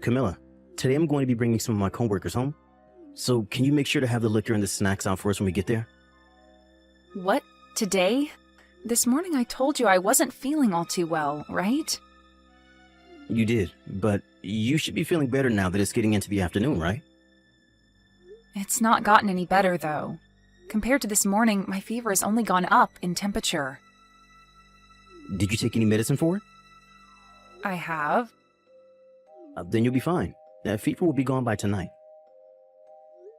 Camilla, today I'm going to be bringing some of my coworkers home. So can you make sure to have the liquor and the snacks out for us when we get there? What? Today? This morning I told you I wasn't feeling all too well, right? You did, but you should be feeling better now that it's getting into the afternoon, right? It's not gotten any better, though. Compared to this morning, my fever has only gone up in temperature. Did you take any medicine for it? I have. Then you'll be fine. That fever will be gone by tonight.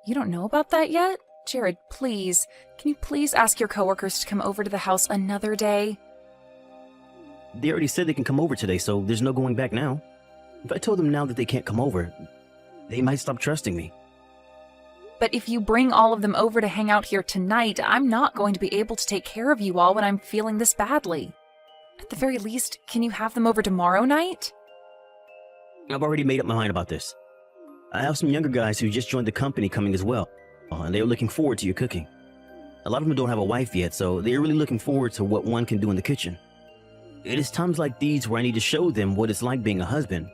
You don't know about that yet? Jared, please. Can you please ask your coworkers to come over to the house another day? They already said they can come over today, so there's no going back now. If I told them now that they can't come over, they might stop trusting me. But if you bring all of them over to hang out here tonight, I'm not going to be able to take care of you all when I'm feeling this badly. At the very least, can you have them over tomorrow night? I've already made up my mind about this. I have some younger guys who just joined the company coming as well, and they're looking forward to your cooking. A lot of them don't have a wife yet, so they're really looking forward to what one can do in the kitchen. It is times like these where I need to show them what it's like being a husband,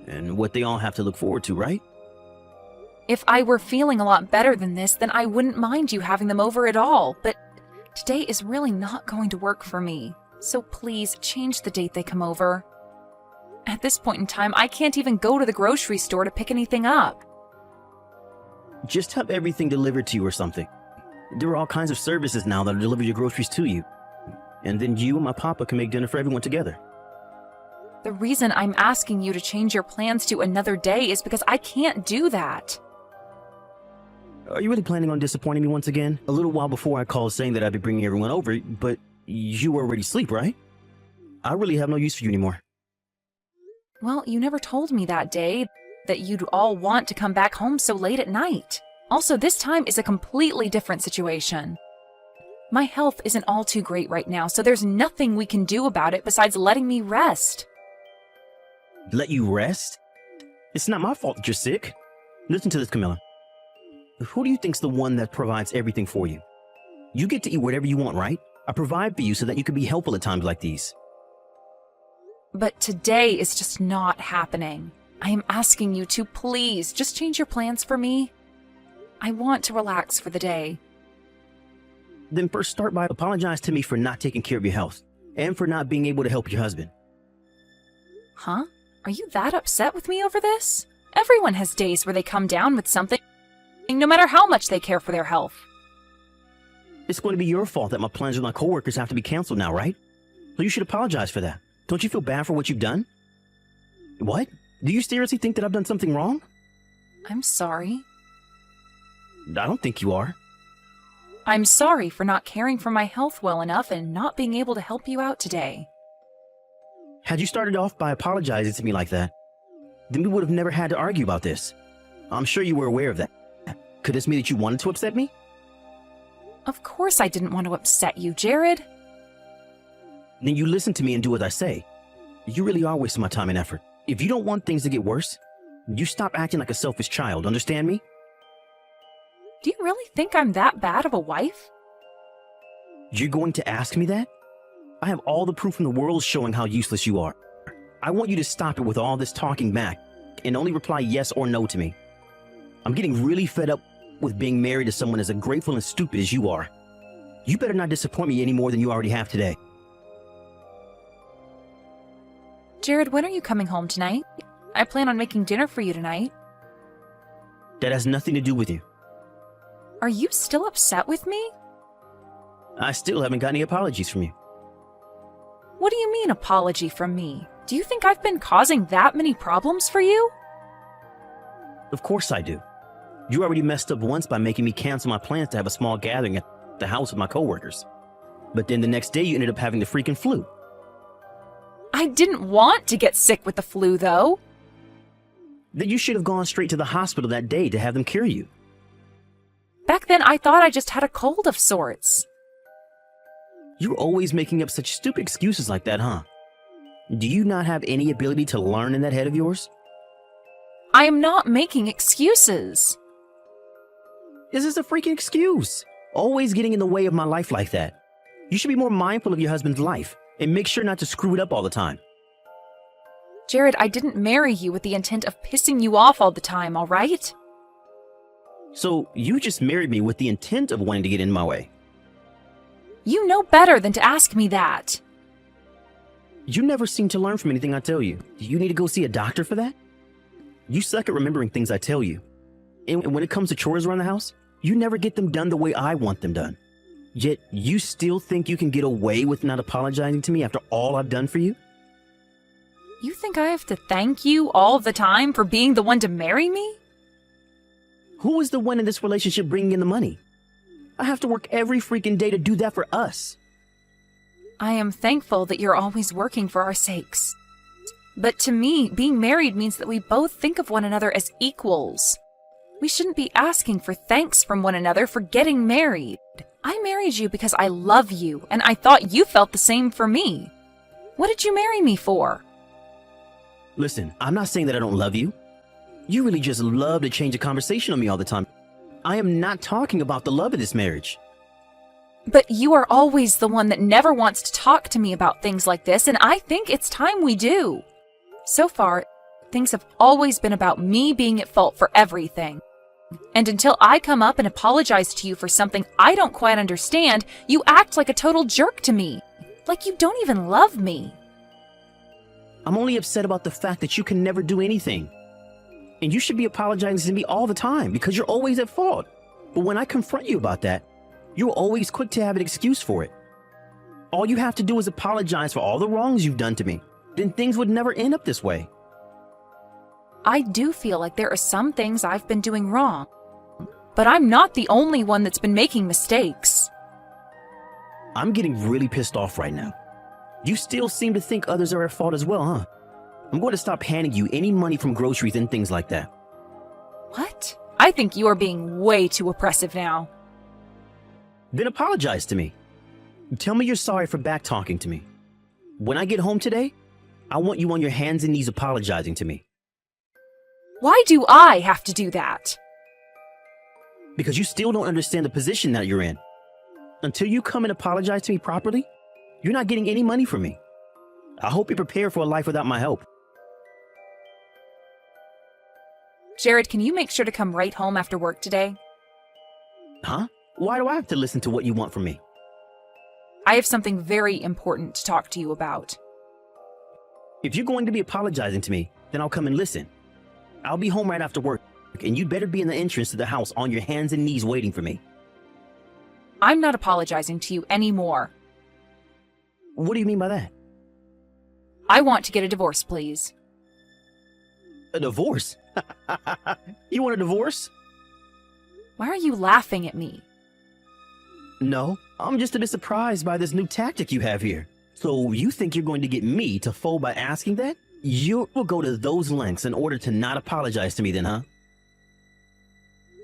and what they all have to look forward to, right? If I were feeling a lot better than this, then I wouldn't mind you having them over at all, but today is really not going to work for me. So please change the date they come over. At this point in time, I can't even go to the grocery store to pick anything up. Just have everything delivered to you or something. There are all kinds of services now that'll deliver your groceries to you. And then you and my papa can make dinner for everyone together. The reason I'm asking you to change your plans to another day is because I can't do that. Are you really planning on disappointing me once again? A little while before I called saying that I'd be bringing everyone over, but you were already asleep, right? I really have no use for you anymore. Well, you never told me that day that you'd all want to come back home so late at night. Also, this time is a completely different situation. My health isn't all too great right now, so there's nothing we can do about it besides letting me rest. Let you rest? It's not my fault that you're sick. Listen to this, Camilla. Who do you think's the one that provides everything for you? You get to eat whatever you want, right? I provide for you so that you can be helpful at times like these. But today is just not happening. I am asking you to please just change your plans for me. I want to relax for the day. Then first start by apologizing to me for not taking care of your health and for not being able to help your husband. Huh? Are you that upset with me over this? Everyone has days where they come down with something, no matter how much they care for their health. It's going to be your fault that my plans with my coworkers have to be canceled now, right? So you should apologize for that. Don't you feel bad for what you've done? What? Do you seriously think that I've done something wrong? I'm sorry. I don't think you are. I'm sorry for not caring for my health well enough and not being able to help you out today. Had you started off by apologizing to me like that, then we would have never had to argue about this. I'm sure you were aware of that. Could this mean that you wanted to upset me? Of course I didn't want to upset you, Jared. Then you listen to me and do what I say. You really are wasting my time and effort. If you don't want things to get worse, you stop acting like a selfish child, understand me? Do you really think I'm that bad of a wife? You're going to ask me that? I have all the proof in the world showing how useless you are. I want you to stop it with all this talking back and only reply yes or no to me. I'm getting really fed up with being married to someone as ungrateful and stupid as you are. You better not disappoint me any more than you already have today. Jared, when are you coming home tonight? I plan on making dinner for you tonight. That has nothing to do with you. Are you still upset with me? I still haven't got any apologies from you. What do you mean, apology from me? Do you think I've been causing that many problems for you? Of course I do. You already messed up once by making me cancel my plans to have a small gathering at the house with my coworkers. But then the next day you ended up having the freaking flu. I didn't want to get sick with the flu, though. Then you should have gone straight to the hospital that day to have them cure you. Back then, I thought I just had a cold of sorts. You're always making up such stupid excuses like that, huh? Do you not have any ability to learn in that head of yours? I am not making excuses. This is a freaking excuse. Always getting in the way of my life like that. You should be more mindful of your husband's life and make sure not to screw it up all the time. Jared, I didn't marry you with the intent of pissing you off all the time, all right? So you just married me with the intent of wanting to get in my way. You know better than to ask me that. You never seem to learn from anything I tell you. Do you need to go see a doctor for that? You suck at remembering things I tell you. And when it comes to chores around the house, you never get them done the way I want them done. Yet you still think you can get away with not apologizing to me after all I've done for you? You think I have to thank you all the time for being the one to marry me? Who is the one in this relationship bringing in the money? I have to work every freaking day to do that for us. I am thankful that you're always working for our sakes. But to me, being married means that we both think of one another as equals. We shouldn't be asking for thanks from one another for getting married. I married you because I love you, and I thought you felt the same for me. What did you marry me for? Listen, I'm not saying that I don't love you. You really just love to change the conversation on me all the time. I am not talking about the love of this marriage. But you are always the one that never wants to talk to me about things like this, and I think it's time we do. So far, things have always been about me being at fault for everything. And until I come up and apologize to you for something I don't quite understand, you act like a total jerk to me. Like you don't even love me. I'm only upset about the fact that you can never do anything. And you should be apologizing to me all the time because you're always at fault. But when I confront you about that, you're always quick to have an excuse for it. All you have to do is apologize for all the wrongs you've done to me. Then things would never end up this way. I do feel like there are some things I've been doing wrong. But I'm not the only one that's been making mistakes. I'm getting really pissed off right now. You still seem to think others are at fault as well, huh? I'm going to stop handing you any money from groceries and things like that. What? I think you are being way too oppressive now. Then apologize to me. Tell me you're sorry for back-talking to me. When I get home today, I want you on your hands and knees apologizing to me. Why do I have to do that? Because you still don't understand the position that you're in. Until you come and apologize to me properly, you're not getting any money from me. I hope you're prepared for a life without my help. Jared, can you make sure to come right home after work today? Huh? Why do I have to listen to what you want from me? I have something very important to talk to you about. If you're going to be apologizing to me, then I'll come and listen. I'll be home right after work, and you'd better be in the entrance to the house on your hands and knees waiting for me. I'm not apologizing to you anymore. What do you mean by that? I want to get a divorce, please. A divorce? You want a divorce? Why are you laughing at me? No, I'm just a bit surprised by this new tactic you have here. So you think you're going to get me to fold by asking that? You will go to those lengths in order to not apologize to me then, huh?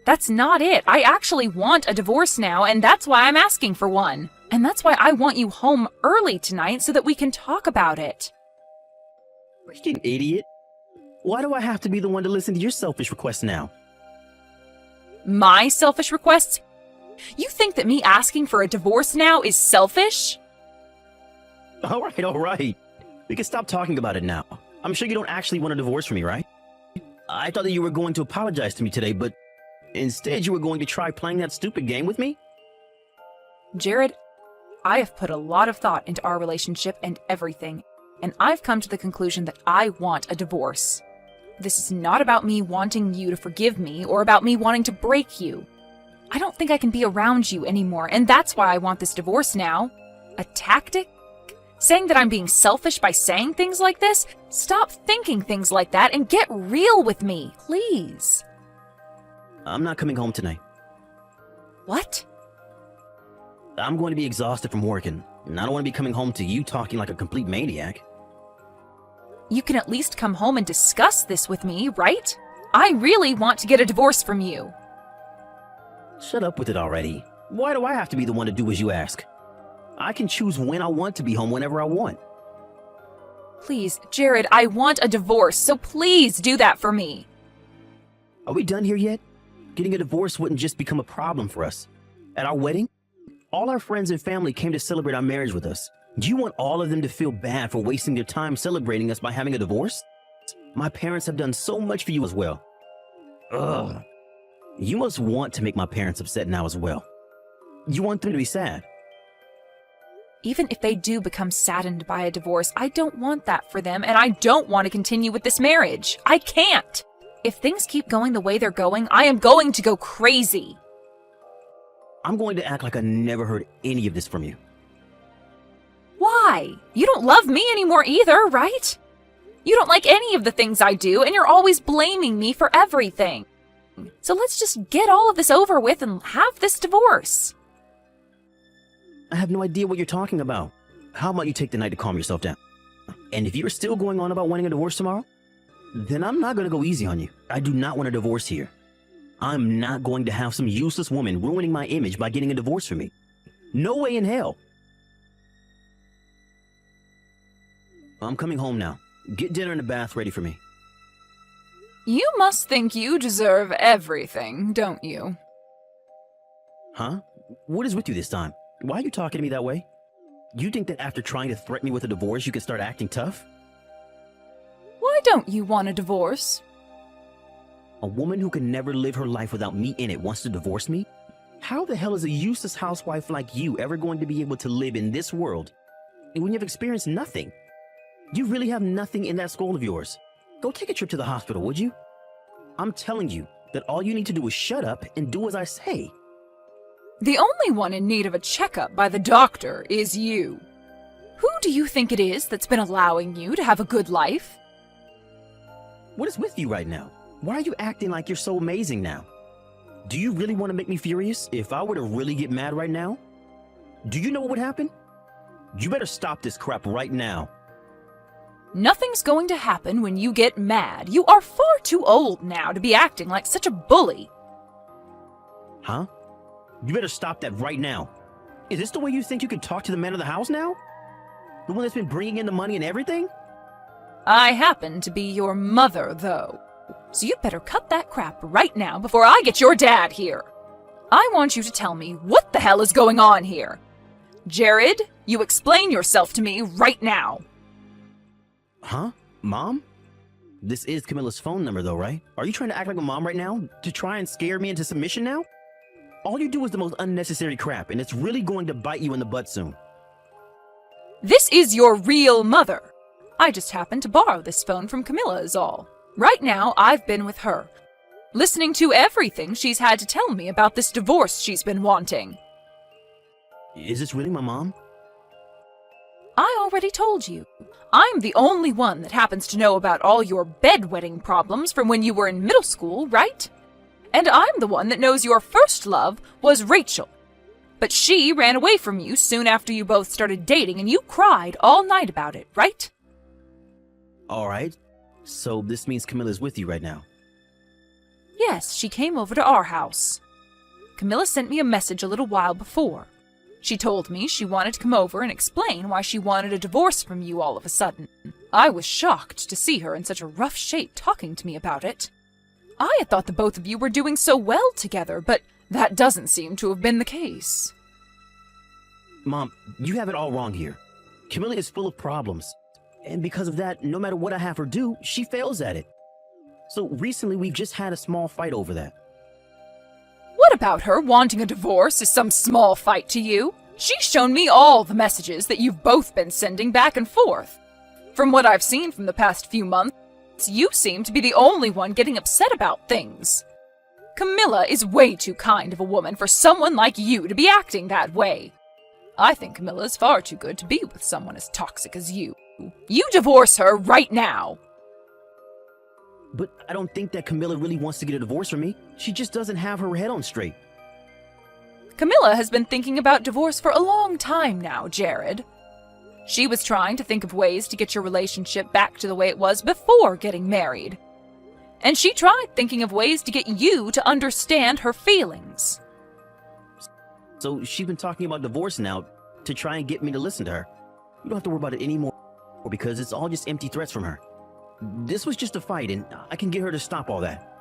That's not it. I actually want a divorce now, and that's why I'm asking for one. And that's why I want you home early tonight so that we can talk about it. Freaking idiot. Why do I have to be the one to listen to your selfish requests now? My selfish requests? You think that me asking for a divorce now is selfish? All right. We can stop talking about it now. I'm sure you don't actually want a divorce from me, right? I thought that you were going to apologize to me today, but instead you were going to try playing that stupid game with me? Jared, I have put a lot of thought into our relationship and everything, and I've come to the conclusion that I want a divorce. This is not about me wanting you to forgive me or about me wanting to break you. I don't think I can be around you anymore, and that's why I want this divorce now. A tactic? Saying that I'm being selfish by saying things like this? Stop thinking things like that and get real with me, please. I'm not coming home tonight. What? I'm going to be exhausted from working, and I don't want to be coming home to you talking like a complete maniac. You can at least come home and discuss this with me, right? I really want to get a divorce from you. Shut up with it already. Why do I have to be the one to do as you ask? I can choose when I want to be home whenever I want. Please, Jared, I want a divorce, so please do that for me. Are we done here yet? Getting a divorce wouldn't just become a problem for us. At our wedding, all our friends and family came to celebrate our marriage with us. Do you want all of them to feel bad for wasting their time celebrating us by having a divorce? My parents have done so much for you as well. Ugh. You must want to make my parents upset now as well. You want them to be sad. Even if they do become saddened by a divorce, I don't want that for them, and I don't want to continue with this marriage. I can't. If things keep going the way they're going, I am going to go crazy. I'm going to act like I never heard any of this from you. Why? You don't love me anymore either, right? You don't like any of the things I do, and you're always blaming me for everything. So let's just get all of this over with and have this divorce. I have no idea what you're talking about. How about you take the night to calm yourself down? And if you're still going on about wanting a divorce tomorrow, then I'm not going to go easy on you. I do not want a divorce here. I'm not going to have some useless woman ruining my image by getting a divorce from me. No way in hell. I'm coming home now. Get dinner and a bath ready for me. You must think you deserve everything, don't you? Huh? What is with you this time? Why are you talking to me that way? You think that after trying to threaten me with a divorce, you can start acting tough? Why don't you want a divorce? A woman who can never live her life without me in it wants to divorce me? How the hell is a useless housewife like you ever going to be able to live in this world when you've experienced nothing? You really have nothing in that skull of yours. Go take a trip to the hospital, would you? I'm telling you that all you need to do is shut up and do as I say. The only one in need of a checkup by the doctor is you. Who do you think it is that's been allowing you to have a good life? What is with you right now? Why are you acting like you're so amazing now? Do you really want to make me furious if I were to really get mad right now? Do you know what would happen? You better stop this crap right now. Nothing's going to happen when you get mad. You are far too old now to be acting like such a bully. Huh? You better stop that right now. Is this the way you think you can talk to the man of the house now? The one that's been bringing in the money and everything? I happen to be your mother, though. So you'd better cut that crap right now before I get your dad here. I want you to tell me what the hell is going on here. Jared, you explain yourself to me right now. Huh? Mom? This is Camilla's phone number though, right? Are you trying to act like a mom right now? To try and scare me into submission now? All you do is the most unnecessary crap, and it's really going to bite you in the butt soon. This is your real mother. I just happened to borrow this phone from Camilla is all. Right now, I've been with her, listening to everything she's had to tell me about this divorce she's been wanting. Is this really my mom? I already told you. I'm the only one that happens to know about all your bedwetting problems from when you were in middle school, right? And I'm the one that knows your first love was Rachel. But she ran away from you soon after you both started dating, and you cried all night about it, right? All right. So this means Camilla's with you right now. Yes, she came over to our house. Camilla sent me a message a little while before. She told me she wanted to come over and explain why she wanted a divorce from you all of a sudden. I was shocked to see her in such a rough shape talking to me about it. I had thought the both of you were doing so well together, but that doesn't seem to have been the case. Mom, you have it all wrong here. Camilla is full of problems. And because of that, no matter what I have her do, she fails at it. So recently we've just had a small fight over that. What about her wanting a divorce is some small fight to you? She's shown me all the messages that you've both been sending back and forth. From what I've seen from the past few months, you seem to be the only one getting upset about things. Camilla is way too kind of a woman for someone like you to be acting that way. I think Camilla is far too good to be with someone as toxic as you. You divorce her right now! But I don't think that Camilla really wants to get a divorce from me. She just doesn't have her head on straight. Camilla has been thinking about divorce for a long time now, Jared. She was trying to think of ways to get your relationship back to the way it was before getting married. And she tried thinking of ways to get you to understand her feelings. So she's been talking about divorce now to try and get me to listen to her. You don't have to worry about it anymore because it's all just empty threats from her. This was just a fight and I can get her to stop all that.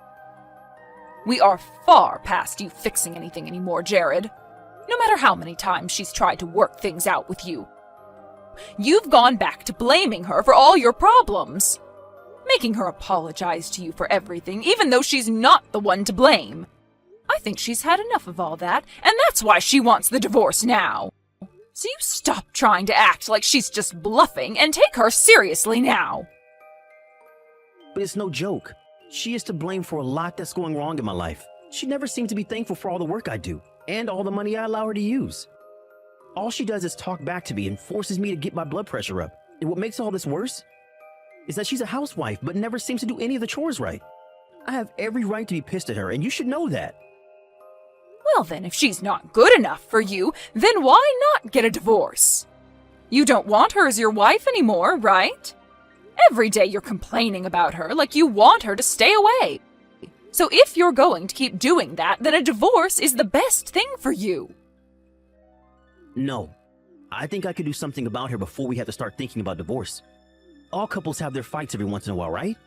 We are far past you fixing anything anymore, Jared. No matter how many times she's tried to work things out with you. You've gone back to blaming her for all your problems. making her apologize to you for everything, even though she's not the one to blame. I think she's had enough of all that, and that's why she wants the divorce now. So you stop trying to act like she's just bluffing and take her seriously now. But it's no joke. She is to blame for a lot that's going wrong in my life. She never seemed to be thankful for all the work I do, and all the money I allow her to use. All she does is talk back to me and forces me to get my blood pressure up. And what makes all this worse is that she's a housewife, but never seems to do any of the chores right. I have every right to be pissed at her, and you should know that. Well then, if she's not good enough for you, then why not get a divorce? You don't want her as your wife anymore, right? Every day you're complaining about her like you want her to stay away. So if you're going to keep doing that, then a divorce is the best thing for you. No. I think I could do something about her before we have to start thinking about divorce. All couples have their fights every once in a while, right?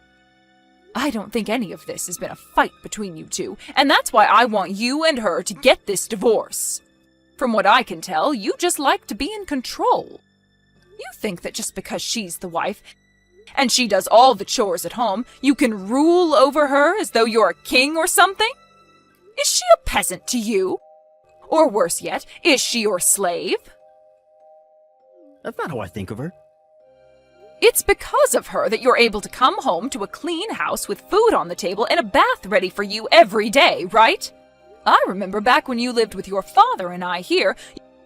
I don't think any of this has been a fight between you two, and that's why I want you and her to get this divorce. From what I can tell, you just like to be in control. You think that just because she's the wife, and she does all the chores at home, you can rule over her as though you're a king or something? Is she a peasant to you? Or worse yet, is she your slave? That's not how I think of her. It's because of her that you're able to come home to a clean house with food on the table and a bath ready for you every day, right? I remember back when you lived with your father and I here,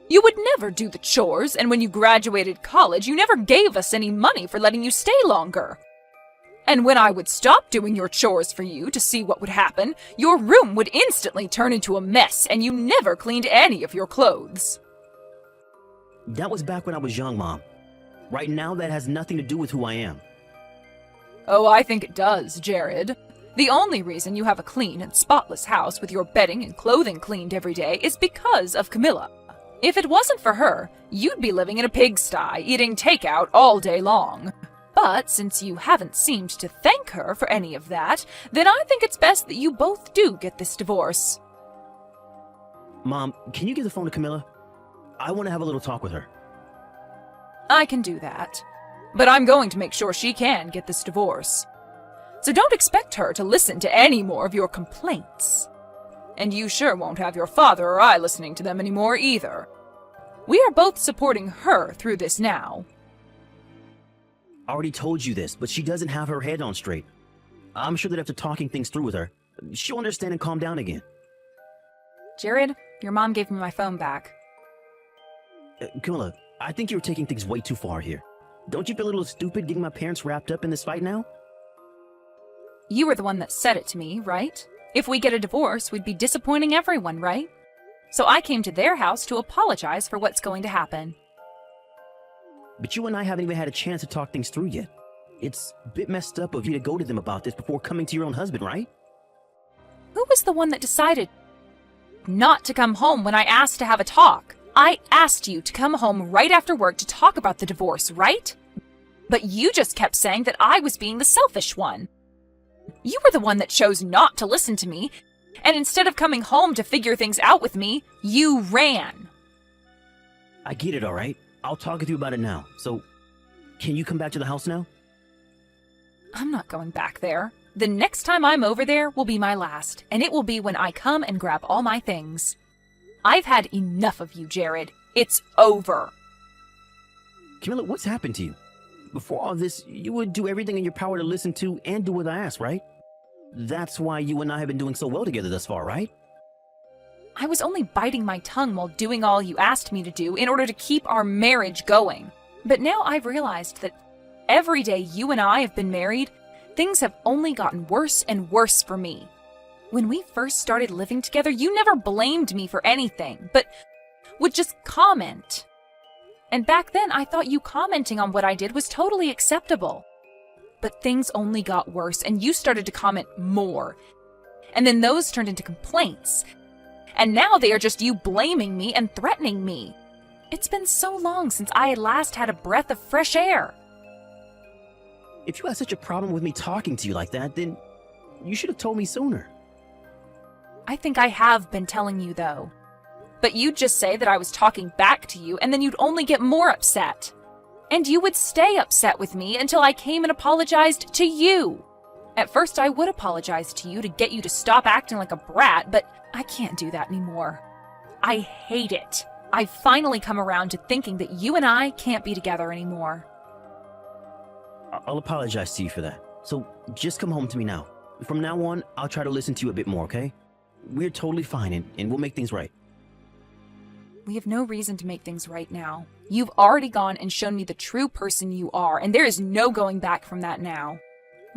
you would never do the chores, and when you graduated college, you never gave us any money for letting you stay longer. And when I would stop doing your chores for you to see what would happen, your room would instantly turn into a mess, and you never cleaned any of your clothes. That was back when I was young, Mom. Right now, that has nothing to do with who I am. Oh, I think it does, Jared. The only reason you have a clean and spotless house with your bedding and clothing cleaned every day is because of Camilla. If it wasn't for her, you'd be living in a pigsty, eating takeout all day long. But since you haven't seemed to thank her for any of that, then I think it's best that you both do get this divorce. Mom, can you give the phone to Camilla? I want to have a little talk with her. I can do that. But I'm going to make sure she can get this divorce. So don't expect her to listen to any more of your complaints. And you sure won't have your father or I listening to them anymore either. We are both supporting her through this now. I already told you this, but she doesn't have her head on straight. I'm sure that after talking things through with her, she'll understand and calm down again. Jared, your mom gave me my phone back. Camilla, I think you're taking things way too far here. Don't you feel a little stupid getting my parents wrapped up in this fight now? You were the one that said it to me, right? If we get a divorce, we'd be disappointing everyone, right? So I came to their house to apologize for what's going to happen. But you and I haven't even had a chance to talk things through yet. It's a bit messed up of you to go to them about this before coming to your own husband, right? Who was the one that decided not to come home when I asked to have a talk? I asked you to come home right after work to talk about the divorce, right? But you just kept saying that I was being the selfish one. You were the one that chose not to listen to me, and instead of coming home to figure things out with me, you ran. I get it, all right? I'll talk with you about it now. So, can you come back to the house now? I'm not going back there. The next time I'm over there will be my last, and it will be when I come and grab all my things. I've had enough of you, Jared. It's over. Camilla, what's happened to you? Before all this, you would do everything in your power to listen to and do what I asked, right? That's why you and I have been doing so well together thus far, right? I was only biting my tongue while doing all you asked me to do in order to keep our marriage going. But now I've realized that every day you and I have been married, things have only gotten worse and worse for me. When we first started living together, you never blamed me for anything, but would just comment. And back then, I thought you commenting on what I did was totally acceptable. But things only got worse, and you started to comment more. And then those turned into complaints. And now they are just you blaming me and threatening me. It's been so long since I had last had a breath of fresh air. If you had such a problem with me talking to you like that, then you should have told me sooner. I think I have been telling you, though. But you'd just say that I was talking back to you, and then you'd only get more upset. And you would stay upset with me until I came and apologized to you. At first, I would apologize to you to get you to stop acting like a brat, but I can't do that anymore. I hate it. I've finally come around to thinking that you and I can't be together anymore. I'll apologize to you for that. So just come home to me now. From now on, I'll try to listen to you a bit more, okay? We're totally fine and we'll make things right. We have no reason to make things right now. You've already gone and shown me the true person you are, and there is no going back from that now.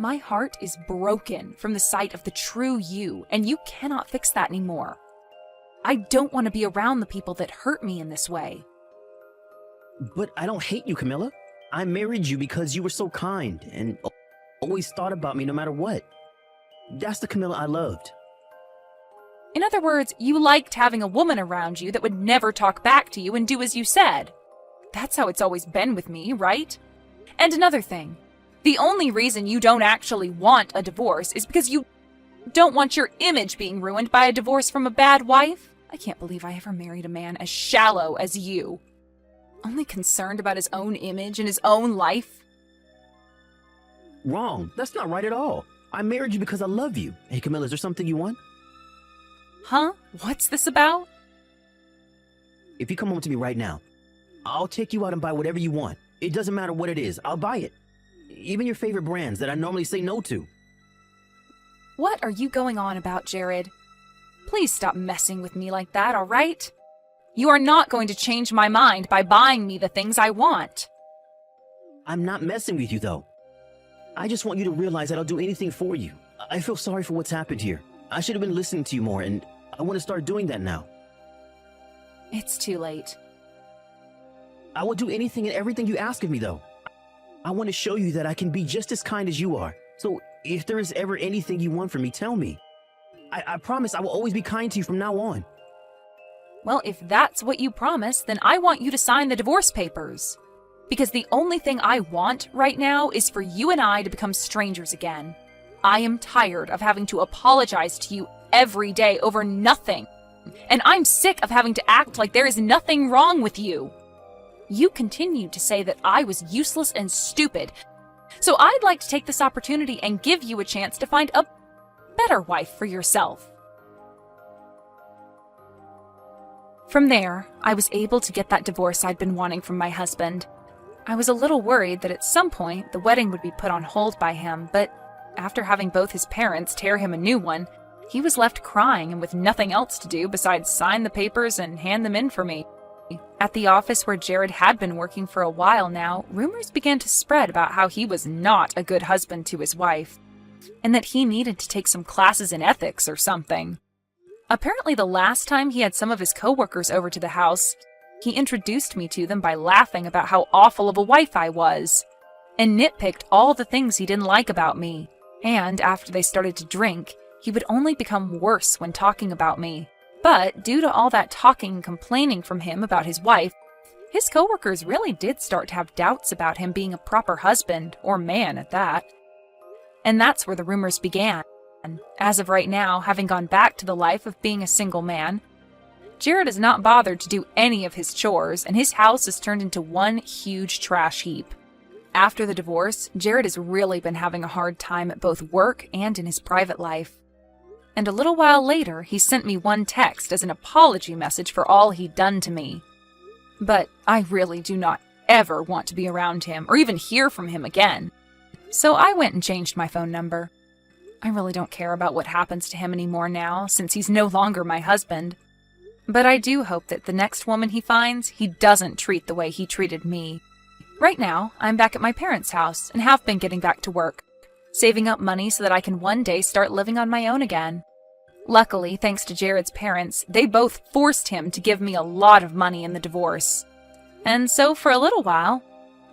My heart is broken from the sight of the true you, and you cannot fix that anymore. I don't want to be around the people that hurt me in this way. But I don't hate you, Camilla. I married you because you were so kind and always thought about me no matter what. That's the Camilla I loved. In other words, you liked having a woman around you that would never talk back to you and do as you said. That's how it's always been with me, right? And another thing, the only reason you don't actually want a divorce is because you don't want your image being ruined by a divorce from a bad wife. I can't believe I ever married a man as shallow as you. Only concerned about his own image and his own life. Wrong. That's not right at all. I married you because I love you. Hey, Camilla, is there something you want? Huh? What's this about? If you come home to me right now, I'll take you out and buy whatever you want. It doesn't matter what it is. I'll buy it. Even your favorite brands that I normally say no to. What are you going on about, Jared? Please stop messing with me like that, all right? You are not going to change my mind by buying me the things I want. I'm not messing with you, though. I just want you to realize that I'll do anything for you. I feel sorry for what's happened here. I should have been listening to you more, and I want to start doing that now. It's too late. I will do anything and everything you ask of me, though. I want to show you that I can be just as kind as you are. So if there is ever anything you want from me, tell me. I promise I will always be kind to you from now on. Well, if that's what you promise, then I want you to sign the divorce papers. Because the only thing I want right now is for you and I to become strangers again. I am tired of having to apologize to you every day over nothing. And I'm sick of having to act like there is nothing wrong with you. You continued to say that I was useless and stupid. So I'd like to take this opportunity and give you a chance to find a better wife for yourself. From there, I was able to get that divorce I'd been wanting from my husband. I was a little worried that at some point the wedding would be put on hold by him, but after having both his parents tear him a new one, he was left crying and with nothing else to do besides sign the papers and hand them in for me. At the office where Jared had been working for a while now, rumors began to spread about how he was not a good husband to his wife, and that he needed to take some classes in ethics or something. Apparently the last time he had some of his coworkers over to the house, he introduced me to them by laughing about how awful of a wife I was, and nitpicked all the things he didn't like about me. And after they started to drink, he would only become worse when talking about me. But due to all that talking and complaining from him about his wife, his coworkers really did start to have doubts about him being a proper husband, or man at that. And that's where the rumors began. As of right now, having gone back to the life of being a single man, Jared has not bothered to do any of his chores, and his house has turned into one huge trash heap. After the divorce, Jared has really been having a hard time at both work and in his private life. And a little while later, he sent me one text as an apology message for all he'd done to me. But I really do not ever want to be around him or even hear from him again. So I went and changed my phone number. I really don't care about what happens to him anymore now, since he's no longer my husband. But I do hope that the next woman he finds, he doesn't treat the way he treated me. Right now, I'm back at my parents' house and have been getting back to work, saving up money so that I can one day start living on my own again. Luckily, thanks to Jared's parents, they both forced him to give me a lot of money in the divorce. And so for a little while,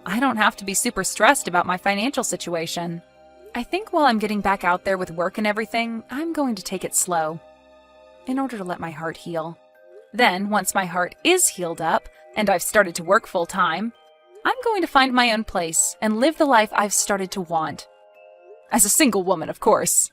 I don't have to be super stressed about my financial situation. I think while I'm getting back out there with work and everything, I'm going to take it slow, in order to let my heart heal. Then, once my heart is healed up, and I've started to work full-time, I'm going to find my own place and live the life I've started to want. As a single woman, of course.